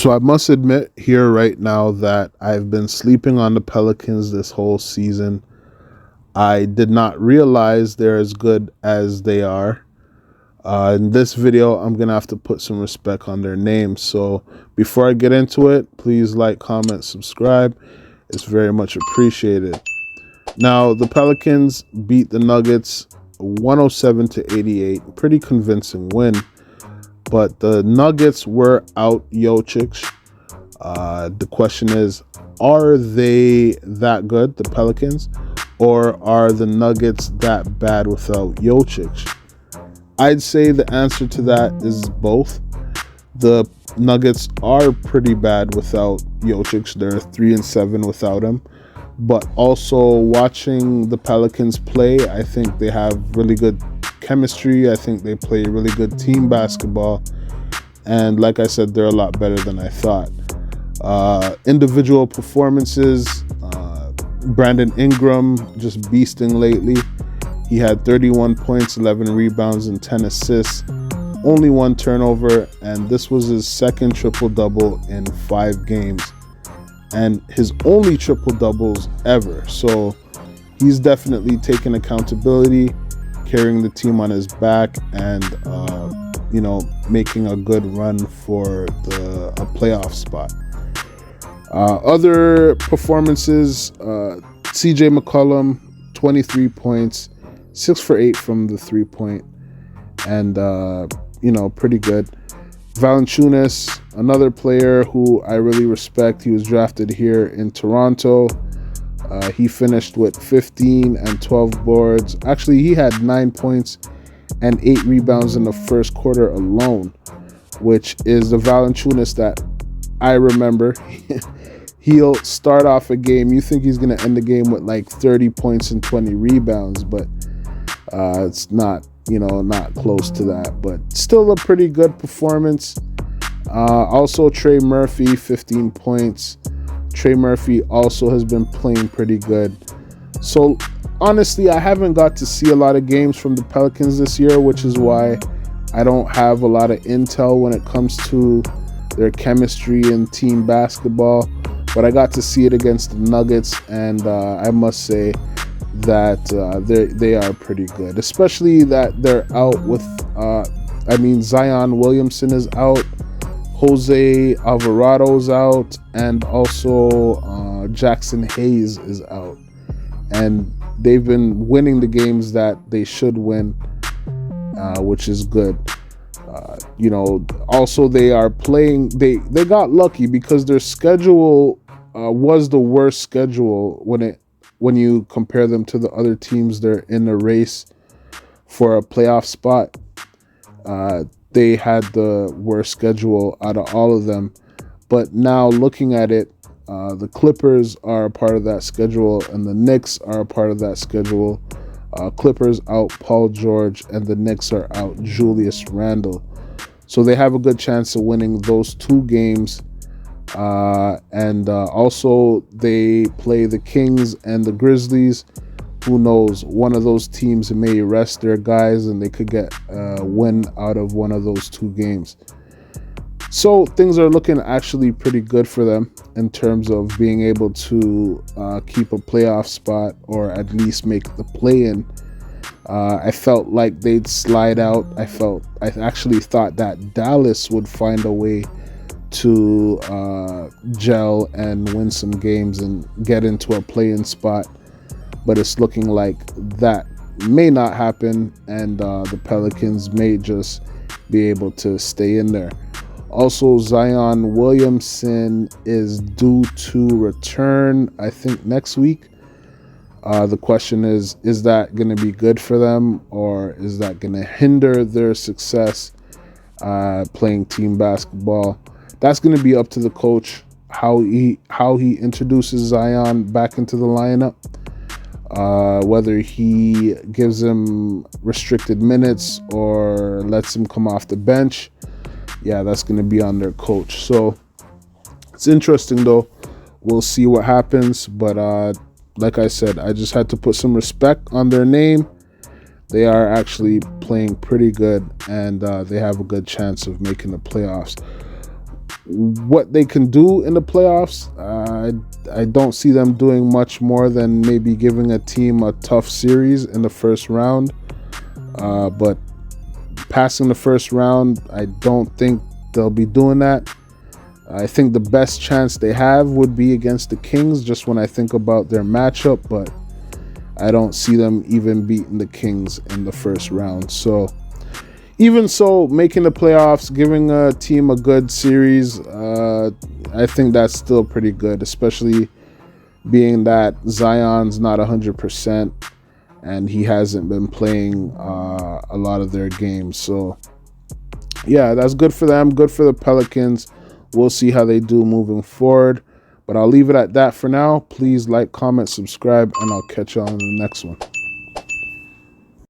So I must admit here right now that I've been sleeping on the Pelicans this whole season. I did not realize they're as good as they are. In this video, I'm going to have to put some respect on their names. So before I get into it, please like, comment, subscribe. It's very much appreciated. Now, the Pelicans beat the Nuggets 107-88. Pretty convincing win. But the Nuggets were out Jokic. The question is, are they that good, the Pelicans, or are the Nuggets that bad without Jokic? I'd say the answer to that is both. The Nuggets are pretty bad without Jokic. They're 3-7 without him. But also watching the Pelicans play, I think they have really good chemistry. I think they play really good team basketball. And like I said, they're a lot better than I thought. Individual performances, Brandon Ingram just beasting lately. He had 31 points, 11 rebounds, and 10 assists. Only one turnover, and this was his second triple-double in 5 games. And his only triple-doubles ever. So he's definitely taking accountability, carrying the team on his back, and making a good run for a playoff spot. Other performances, CJ McCollum, 23 points, 6 for 8 from the 3-point, and pretty good. Valanciunas, another player who I really respect. He was drafted here in Toronto. He finished with 15 and 12 boards. Actually, he had 9 points and 8 rebounds in the first quarter alone, which is the Valanciunas that I remember. He'll start off a game. You think he's going to end the game with like 30 points and 20 rebounds, but it's not close to that. But still a pretty good performance. Also, Trey Murphy, 15 points. Trey Murphy also has been playing pretty good. So honestly, I haven't got to see a lot of games from the Pelicans this year, which is why I don't have a lot of intel when it comes to their chemistry and team basketball. But I got to see it against the Nuggets, and I must say that they are pretty good, especially that they're out with, Zion Williamson is out, Jose Alvarado's out, and also Jackson Hayes is out. And they've been winning the games that they should win, which is good. Also they are playing, they got lucky because their schedule was the worst schedule when you compare them to the other teams. They're in the race for a playoff spot. They had the worst schedule out of all of them. But now looking at it, the Clippers are a part of that schedule, and the Knicks are a part of that schedule. Clippers out Paul George, and the Knicks are out Julius Randle. So they have a good chance of winning those 2 games. And also they play the Kings and the Grizzlies. Who knows? One of those teams may rest their guys, and they could get a win out of one of those 2 games. So things are looking actually pretty good for them in terms of being able to keep a playoff spot, or at least make the play-in. I felt like they'd slide out. I actually thought that Dallas would find a way to gel and win some games and get into a play-in spot. But it's looking like that may not happen, and the Pelicans may just be able to stay in there. Also, Zion Williamson is due to return, I think, next week. The question is that going to be good for them, or is that going to hinder their success playing team basketball? That's going to be up to the coach, how he introduces Zion back into the lineup. Whether he gives him restricted minutes or lets him come off the bench. Yeah, that's going to be on their coach. So it's interesting, though. We'll see what happens. But like I said, I just had to put some respect on their name. They are actually playing pretty good, and they have a good chance of making the playoffs. what they can do in the playoffs, I don't see them doing much more than maybe giving a team a tough series in the first round. But passing the first round, I don't think they'll be doing that. I think the best chance they have would be against the Kings, just when I think about their matchup, but I don't see them even beating the Kings in the first round. So even so, making the playoffs, giving a team a good series, I think that's still pretty good, especially being that Zion's not 100% and he hasn't been playing a lot of their games. So yeah, that's good for them, good for the Pelicans. We'll see how they do moving forward. But I'll leave it at that for now. Please like, comment, subscribe, and I'll catch you on the next one.